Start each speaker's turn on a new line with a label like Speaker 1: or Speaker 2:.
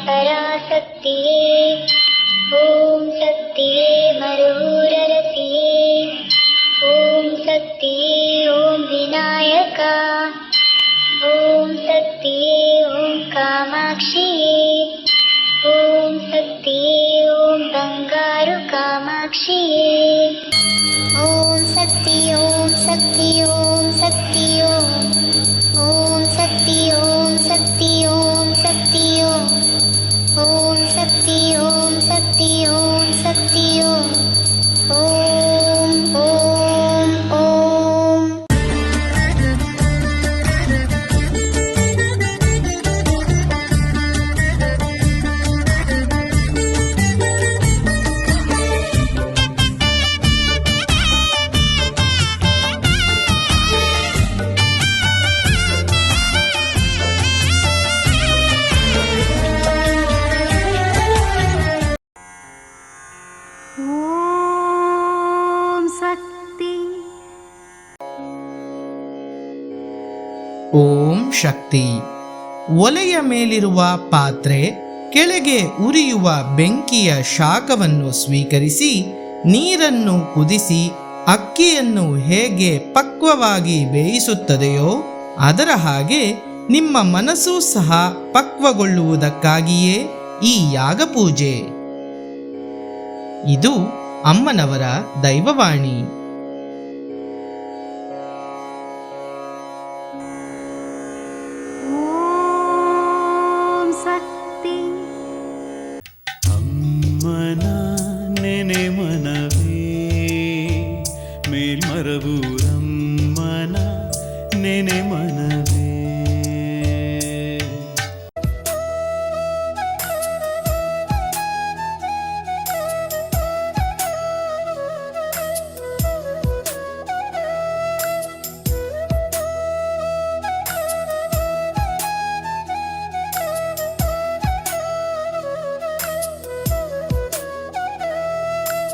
Speaker 1: ಪರಾಶಕ್ತಿಯೇ ಓಂ ಶಕ್ತಿಯೇ ಮರೂರರಸಿಯೇ ಓಂ ಶಕ್ತಿಯೇ ಓಂ ವಿನಾಯಕ ಓಂ ಶಕ್ತಿಯೇ ಓಂ ಕಾಮಾಕ್ಷಿಯೇ ಓಂ ಶಕ್ತಿಯೇ ಓಂ ಬಂಗಾರು ಕಾಮಾಕ್ಷಿಯೇ ಓಂ ಶಕ್ತಿ ಓಂ ಶಕ್ತಿ ಓಂ ಶಕ್ತಿ ಓಂ ಶಕ್ತಿ ಓಂ ಶಕ್ತಿ ಓಂ ಶಕ್ತಿ ಓಂ ಶಕ್ತಿ ಓಂ ಶಕ್ತಿ ಓಂ ಶಕ್ತಿ ಓಂ ಓಂ ಓಂ.
Speaker 2: ಓಂ ಶಕ್ತಿ. ಒಲೆಯ ಮೇಲಿರುವ ಪಾತ್ರೆ ಕೆಳಗೆ ಉರಿಯುವ ಬೆಂಕಿಯ ಶಾಖವನ್ನು ಸ್ವೀಕರಿಸಿ ನೀರನ್ನು ಕುದಿಸಿ ಅಕ್ಕಿಯನ್ನು ಹೇಗೆ ಪಕ್ವವಾಗಿ ಬೇಯಿಸುತ್ತದೆಯೋ ಅದರ ಹಾಗೆ ನಿಮ್ಮ ಮನಸ್ಸು ಸಹ ಪಕ್ವಗೊಳ್ಳುವುದಕ್ಕಾಗಿಯೇ ಈ ಯಾಗಪೂಜೆ. ಇದು ಅಮ್ಮನವರ ದೈವವಾಣಿ.
Speaker 3: ಅಮ್ಮನ ನೆನೆ ಮನವೇ ಮೇಲ್ಮರವು